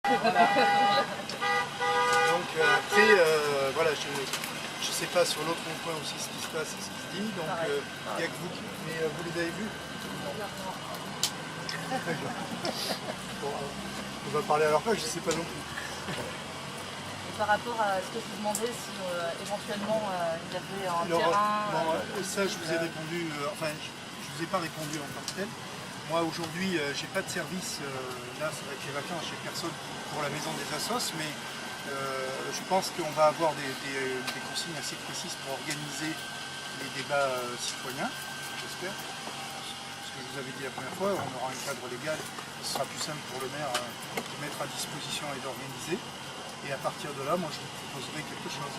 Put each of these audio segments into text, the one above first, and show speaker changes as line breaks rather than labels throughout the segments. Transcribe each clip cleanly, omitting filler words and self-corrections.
Donc après, voilà, je ne sais pas sur l'autre point aussi ce qui se passe et ce qui se dit, donc il n'y a que vous qui... Mais vous les avez vus? Bon, on va parler à leur place, je ne sais pas non plus.
Par rapport à ce que je vous demandais, si éventuellement il y avait un terrain...
Non, ça je vous ai répondu, enfin je vous ai pas répondu en tant que tel. Moi aujourd'hui j'ai pas de service, là c'est vrai que les vacances, j'ai personne pour la maison des assos, mais je pense qu'on va avoir des consignes assez précises pour organiser les débats citoyens, j'espère. Ce que je vous avais dit la première fois, on aura un cadre légal, ce sera plus simple pour le maire de mettre à disposition et d'organiser. Et à partir de là, moi je vous proposerai quelque chose.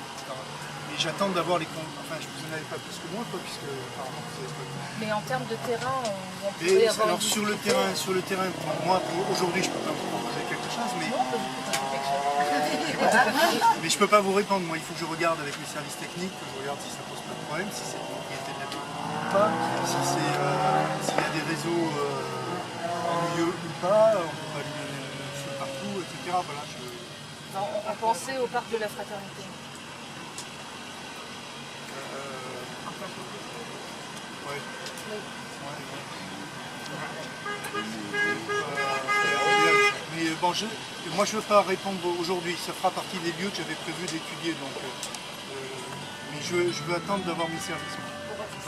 Mais j'attends d'avoir les comptes. Enfin, je vous en avais pas plus que moi, quoi, puisque apparemment vous avez pas.
Mais en termes de terrain, on pourrait avoir.
Alors sur le terrain, pour moi, aujourd'hui, je peux pas vous proposer quelque chose, mais.
Non, on peut vous proposer quelque chose.
Mais je peux pas vous répondre. Moi, il faut que je regarde avec mes services techniques, que je regarde si ça pose pas de problème, si c'est une propriété de la ville ou pas, si c'est s'il y a des réseaux ennuyeux ou pas, on peut pas aller partout, etc. Voilà,
On pensait au parc de la Fraternité.
Ouais. Mais bon, moi je ne veux pas répondre aujourd'hui, ça fera partie des lieux que j'avais prévu d'étudier, donc mais je veux attendre d'avoir mes services.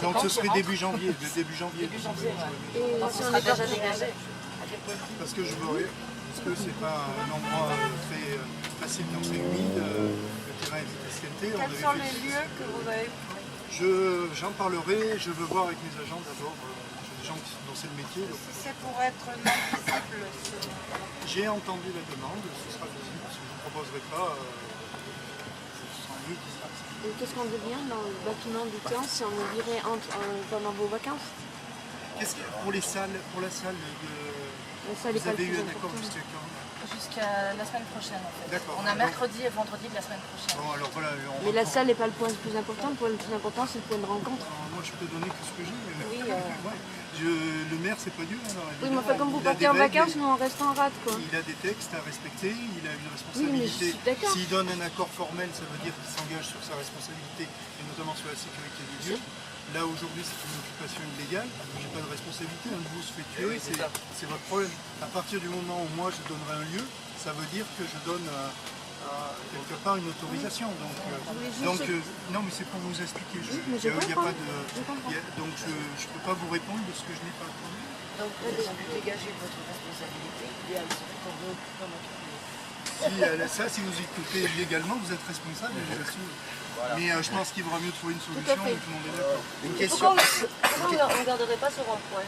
Donc ce serait début janvier.
Début janvier, ouais. Et on sera déjà dégagé.
Parce que c'est pas un endroit très facile quand c'est humide, le terrain est esquinté.
Quels sont les lieux que vous avez?
J'en parlerai, je veux voir avec mes agents d'abord, j'ai des gens dont c'est le métier. Donc,
si c'est pour être non visible,
j'ai entendu la demande, ce sera visible, parce que je ne proposerai pas, ce sera un lieu qui sera visible.
Et qu'est-ce qu'on devient dans le bâtiment du temps si on est viré pendant vos vacances?
Pour la salle vous avez eu un accord jusqu'à quand?
Jusqu'à la semaine prochaine en fait. On a mercredi et vendredi de la semaine prochaine.
Bon, alors, voilà,
mais la salle n'est pas le point le plus important, le point le plus important c'est le point de rencontre.
Moi je peux donner tout ce que j'ai.
Oui,
le maire c'est pas Dieu. Alors,
oui, mais enfin comme vous partez en vacances, nous on reste en rade quoi.
Il a des textes à respecter, il a une
Oui,
responsabilité.
mais
s'il donne un accord formel, ça veut dire qu'il s'engage sur sa responsabilité, et notamment sur la sécurité des lieux. Là aujourd'hui c'est une occupation illégale, je n'ai pas de responsabilité, un de vous se fait tuer, c'est votre problème. À partir du moment où moi je donnerai un lieu, ça veut dire que je donne quelque part une autorisation. Donc non mais c'est pour vous expliquer, donc je ne peux pas vous répondre de ce que je n'ai pas entendu.
Donc vous dégagez votre responsabilité, l'idéal serait qu'on réoccupe notre lieu.
Si vous écoutez illégalement, vous êtes responsable, je vous assure. Voilà. Mais je pense qu'il vaudra mieux trouver une solution et tout le monde est d'accord.
Une question. Pourquoi on ne garderait pas ce rond-point?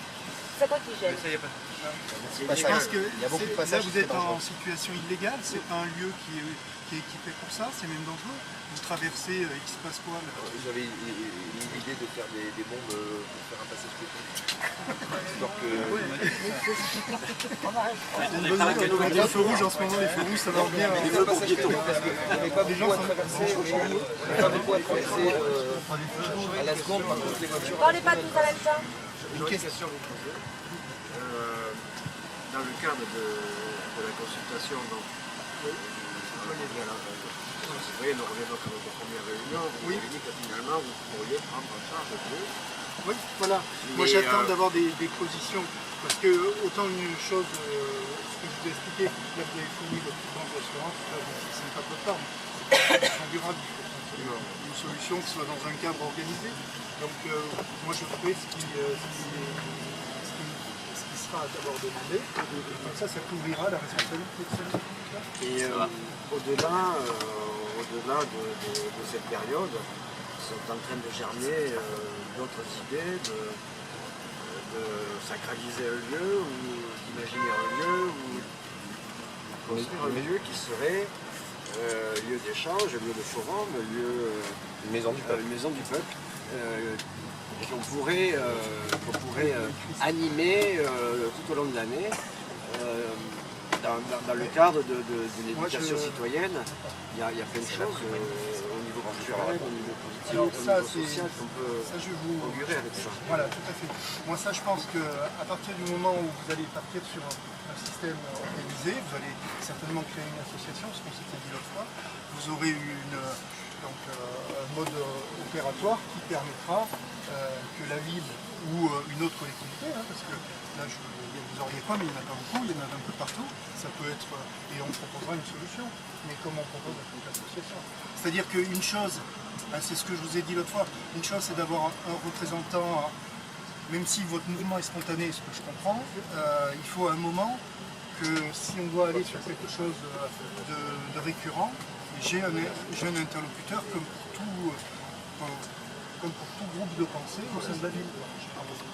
C'est quoi qui gêne?
Je pense que là vous êtes en situation illégale, c'est pas un lieu qui est équipé pour ça, c'est même dangereux. Vous traversez, il se passe quoi là?
J'avais l'idée de faire des bombes pour faire un passage piéton.
Les feux rouges en ce moment, les feux rouges ça va bien.
Les feux pour piétons, parce qu'il n'y avait pas beaucoup à traverser à la seconde par contre les voitures.
Parlez pas tous en même temps.
Une question à vous poser. Dans le cadre de la consultation, donc, vous voyez, nous revenons à notre première réunion, vous avez dit que finalement vous pourriez prendre en charge de...
Oui, voilà. Moi j'attends d'avoir des positions, parce que autant une chose, ce que je vous ai expliqué, là vous avez fini votre plan de restaurant, c'est pas votre part, mais c'est durable. Une solution qui soit dans un cadre organisé. Donc moi je ferai ce qui sera d'abord demandé, comme ça couvrira la responsabilité de celle-là.
Et au-delà de cette période, sont en train de germer d'autres idées de sacraliser un lieu, ou d'imaginer un lieu, ou de construire un lieu qui serait lieu d'échange, lieu de forum, une maison du peuple, qu'on pourrait animer tout au long de l'année dans le cadre d'une éducation citoyenne. Il y a plein de choses au niveau culturel, au niveau politique, au niveau social qu'on peut augurer avec ça.
Voilà, tout à fait. Moi ça je pense qu'à partir du moment où vous allez partir sur un système organisé, vous allez certainement créer une association, ce qu'on s'était dit l'autre fois. Vous aurez un mode opératoire qui permettra que la ville ou une autre collectivité, parce que là vous n'auriez pas, mais il n'y en a pas beaucoup, il y en a un peu partout, ça peut être, et on proposera une solution, mais comme on propose avec l'association. C'est-à-dire qu'une chose, c'est ce que je vous ai dit l'autre fois, une chose c'est d'avoir un représentant, même si votre mouvement est spontané, ce que je comprends, il faut un moment que si on doit aller sur quelque chose de récurrent, j'ai un interlocuteur comme pour tout groupe de pensée au sein de la ville.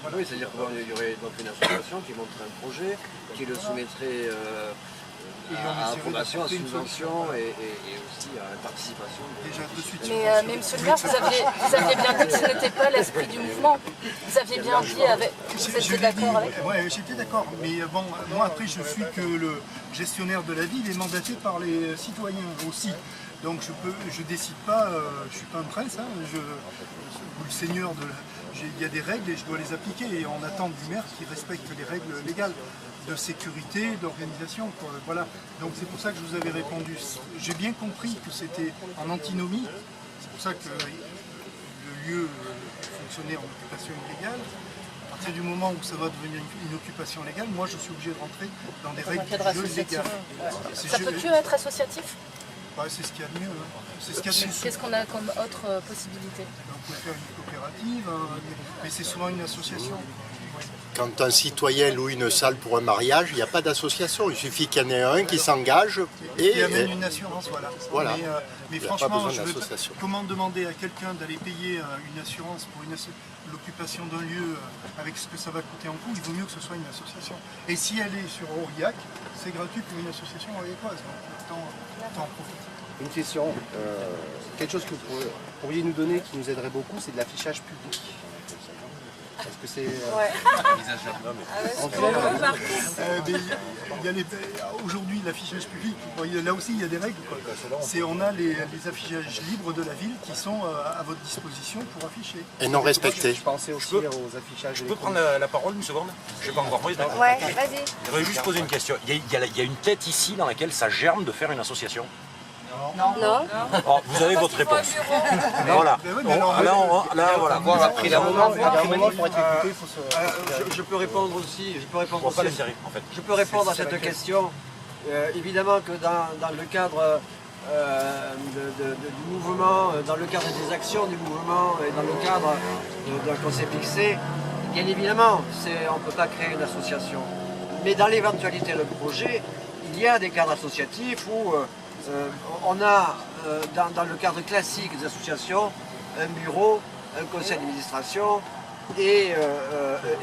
Voilà. Oui, c'est-à-dire qu'il y aurait donc une association qui montrerait un projet, qui le soumettrait à approbation, à subvention et aussi à la participation.
Déjà de suite.
Mais monsieur le maire, vous aviez bien dit que ce n'était pas l'esprit du mouvement. Vous aviez bien dit que vous étiez d'accord avec.
Oui, j'étais d'accord. Mais bon, moi après je suis que le gestionnaire de la ville est mandaté par les citoyens aussi. Donc je décide pas, je suis pas un prince, ou le seigneur de il y a des règles et je dois les appliquer et on attend du maire qui respecte les règles légales de sécurité, d'organisation. Voilà. Donc c'est pour ça que je vous avais répondu. J'ai bien compris que c'était en antinomie, c'est pour ça que le lieu fonctionnait en occupation illégale. À partir du moment où ça va devenir une occupation légale, moi je suis obligé de rentrer dans des règles du jeu légales.
Ça peut que être associatif?
C'est ce qu'il y a de mieux. C'est ce qu'il y a de mieux.
Qu'est-ce qu'on a comme autre possibilité?
On peut faire une coopérative, mais c'est souvent une association.
Quand un citoyen loue une salle pour un mariage, il n'y a pas d'association. Il suffit qu'il y en ait un qui s'engage
et qui amène une assurance. Voilà. Mais franchement, comment demander à quelqu'un d'aller payer une assurance pour l'occupation d'un lieu avec ce que ça va coûter en coût? Il vaut mieux que ce soit une association. Et si elle est sur Aurillac, c'est gratuit pour une association aurillacoise. Donc autant en profiter.
Une question, quelque chose que vous pourriez nous donner qui nous aiderait beaucoup, c'est de l'affichage public. Est-ce que c'est...
Aujourd'hui, l'affichage public, là aussi il y a des règles. On a les affichages libres de la ville qui sont à votre disposition pour afficher.
Et non respectés.
Je pensais aussi aux affichages.
Je peux prendre la parole une seconde? Je n'ai pas encore prise.
Ouais, vas-y.
Je voudrais juste poser une question. Il y a une tête ici dans laquelle ça germe de faire une association?
Non.
Oh, vous avez votre réponse. Voilà. Là, voilà.
Bon, après d'un moment, pour être écouté, il faut se...
Je peux répondre aussi. Je peux
fait.
répondre à cette question. Évidemment que dans le cadre du mouvement, dans le cadre des actions du mouvement et dans le cadre d'un conseil fixé, bien évidemment, on ne peut pas créer une association. Mais dans l'éventualité de projet, il y a des cadres associatifs où on a, dans le cadre classique des associations, un bureau, un conseil d'administration et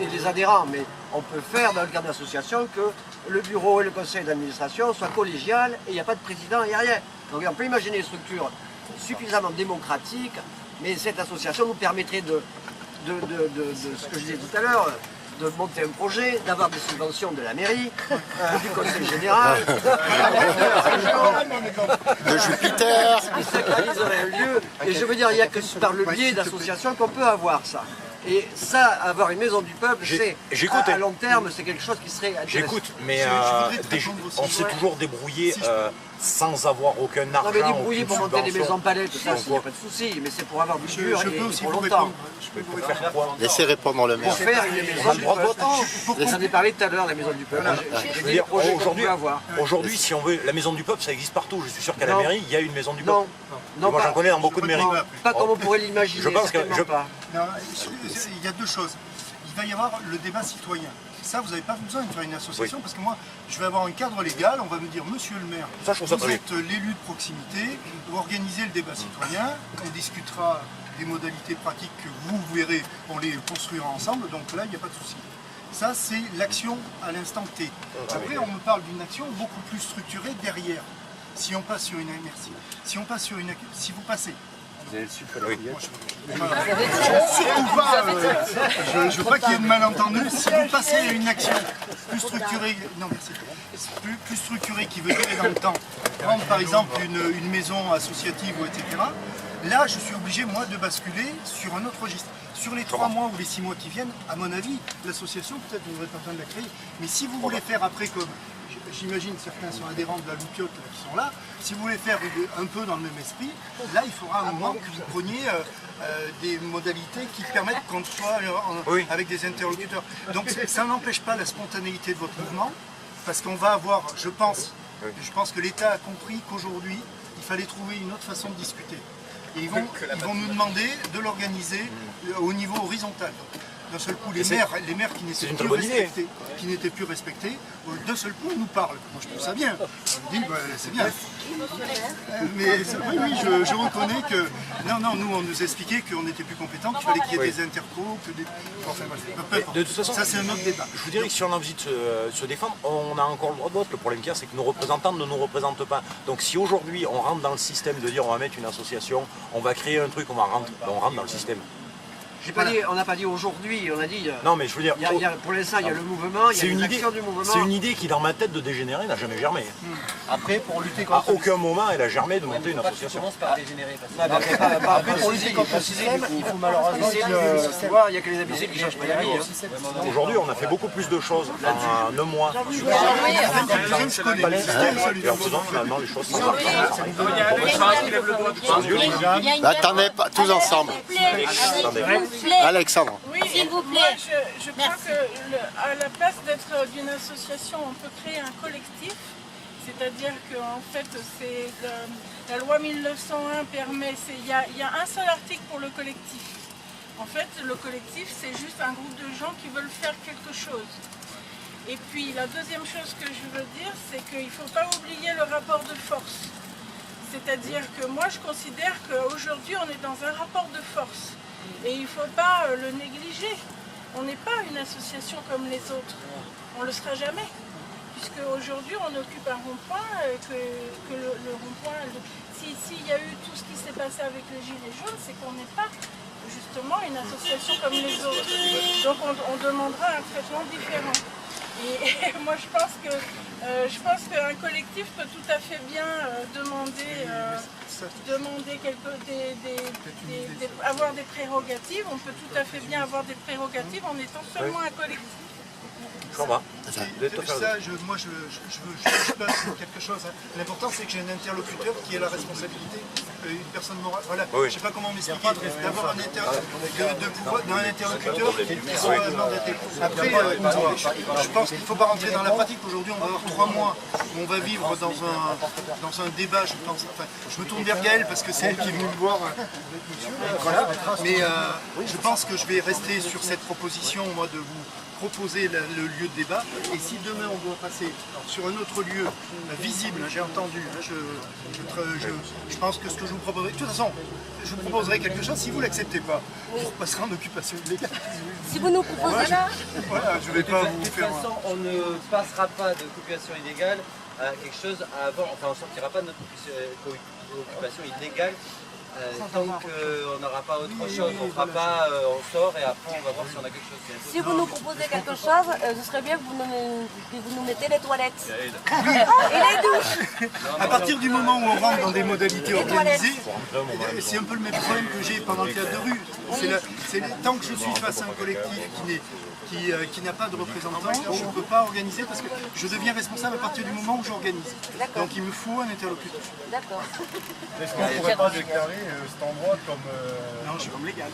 les adhérents. Mais on peut faire dans le cadre d'association que le bureau et le conseil d'administration soient collégiales et il n'y a pas de président, il n'y a rien. Donc on peut imaginer une structure suffisamment démocratique, mais cette association nous permettrait de ce que je disais tout à l'heure, de monter un projet, d'avoir des subventions de la mairie, du conseil général,
de Jupiter.
qui sacraliserait un lieu. Et je veux dire, il n'y a que par le biais d'associations qu'on peut avoir ça. Et ça, avoir une maison du peuple, c'est à long terme, c'est quelque chose qui serait intéressant.
J'écoute, mais on s'est toujours débrouillé sans avoir aucun argent.
Non mais débrouiller pour monter des maisons palais, tout ça, il n'y a pas de souci, mais c'est pour avoir du dur et pour longtemps.
Laissez répondre le maire.
Pour faire une maison du peuple. J'en ai parlé tout à l'heure, la maison du peuple.
Aujourd'hui, si on veut, la maison du peuple, ça existe partout. Je suis sûr qu'à la mairie, il y a une maison du peuple.
Non,
moi j'en connais dans beaucoup de mairies.
Pas comme on pourrait l'imaginer.
Je pense que
il y a deux choses. Il va y avoir le débat citoyen. Ça, vous n'avez pas besoin de faire une association parce que moi, je vais avoir un cadre légal. On va me dire, monsieur le maire, vous êtes l'élu de proximité, vous organisez le débat citoyen, on discutera des modalités pratiques que vous verrez, on les construira ensemble. Donc là, il n'y a pas de souci. Ça, c'est l'action à l'instant T. Après, on me parle d'une action beaucoup plus structurée derrière. Si on passe sur une... Merci. Si vous passez...
Vous avez le sucre
oui.
Surtout pas, je veux pas qu'il y ait de malentendu. Si vous passez à une action plus structurée, non merci, plus structurée qui veut durer dans le temps, prendre par exemple une maison associative ou etc., Là, je suis obligé, moi, de basculer sur un autre registre. Sur les 3 mois ou les 6 mois qui viennent, à mon avis, l'association, peut-être vous n'aurez pas besoin de la créer, mais si vous voulez faire après comme, j'imagine certains sont adhérents de la Loupiote qui sont là, si vous voulez faire un peu dans le même esprit, là, il faudra un moment que vous preniez des modalités qui permettent qu'on soit avec des interlocuteurs. Donc ça n'empêche pas la spontanéité de votre mouvement, parce qu'on va avoir, je pense que l'État a compris qu'aujourd'hui, il fallait trouver une autre façon de discuter. Et ils vont nous demander de l'organiser au niveau horizontal. D'un seul coup, les maires qui n'étaient plus respectés, d'un seul coup, nous parlent. Moi, je trouve ça bien. Je me dis, c'est bien. Mais oui, je reconnais que... Non, nous, on nous expliquait qu'on n'était plus compétents, qu'il fallait qu'il y ait des intercos, que des... Enfin, bref,
de toute façon,
ça, c'est un autre débat.
Je vous dirais que si on a envie de se défendre, on a encore le droit de vote. Le problème qu'il y a, c'est que nos représentants ne nous représentent pas. Donc si aujourd'hui, on rentre dans le système de dire on va mettre une association, on va créer un truc, on rentre dans le système.
On n'a pas dit aujourd'hui, on a dit...
Non mais je veux dire...
pour l'instant, il y a le mouvement, il y a les actions du mouvement.
C'est une idée qui, dans ma tête de dégénérer, n'a jamais germé.
Après, pour lutter
contre... À aucun moment, elle a germé de monter une association.
Ça commence par dégénérer. Après, pour lutter contre le système, il faut malheureusement...
Il n'y a que les imbéciles qui cherchent pas la vie.
Aujourd'hui, on a fait beaucoup plus de choses en un mois. Et en faisant finalement les choses sans
Attendez, tous ensemble. Alexandre.
Oui, s'il vous plaît. Moi, je crois qu'à la place d'être d'une association, on peut créer un collectif. C'est-à-dire qu'en fait, c'est la loi 1901 permet, il y a un seul article pour le collectif. En fait, le collectif, c'est juste un groupe de gens qui veulent faire quelque chose. Et puis, la deuxième chose que je veux dire, c'est qu'il ne faut pas oublier le rapport de force. C'est-à-dire que moi, je considère qu'aujourd'hui, on est dans un rapport de force. Et il ne faut pas le négliger. On n'est pas une association comme les autres. On ne le sera jamais. Puisque aujourd'hui, on occupe un rond-point, que le rond-point... S'il y a eu tout ce qui s'est passé avec les Gilets jaunes, c'est qu'on n'est pas justement une association comme les autres. Donc on demandera un traitement différent. Et moi, je pense qu'un collectif peut tout à fait bien avoir des prérogatives. On peut tout à fait bien avoir des prérogatives en étant seulement un collectif.
Moi,
je place quelque chose. L'important, c'est que j'ai un interlocuteur qui ait la responsabilité, une personne morale. Voilà. Je ne sais pas comment m'expliquer, d'avoir un interlocuteur qui soit mandaté. Après, je pense qu'il ne faut pas rentrer dans la pratique. Aujourd'hui, on va avoir 3 mois où on va vivre dans un débat, je pense. Enfin, je me tourne vers Gaëlle parce que c'est elle qui est venue me voir. Voilà. Mais je pense que je vais rester sur cette proposition, moi, de vous proposer le lieu de débat, et si demain on doit passer sur un autre lieu visible, j'ai entendu, je pense que ce que je vous proposerai, de toute façon, je vous proposerai quelque chose, si vous ne l'acceptez pas, vous repasserez en occupation illégale.
Si vous nous proposez là,
voilà, je ne vais pas vous faire...
De toute façon, on ne passera pas d'occupation illégale à quelque chose avant, enfin on ne sortira pas de notre occupation illégale. Tant qu'on n'aura pas autre chose, on fera pas, on sort et après on va voir si on a quelque chose.
Si vous nous proposez quelque chose, ce serait bien que vous nous mettez les toilettes. Et les douches.
À partir du moment où on rentre dans des modalités organisées, c'est un peu le même problème que j'ai pendant le théâtre de rue. Tant que je suis face à un collectif qui n'a pas de représentant, je ne peux pas organiser parce que je deviens responsable à partir du moment où j'organise. Donc il me faut un interlocuteur.
D'accord.
Est-ce qu'on ne pourrait pas déclarer cet endroit comme...
Non, je suis comme légal.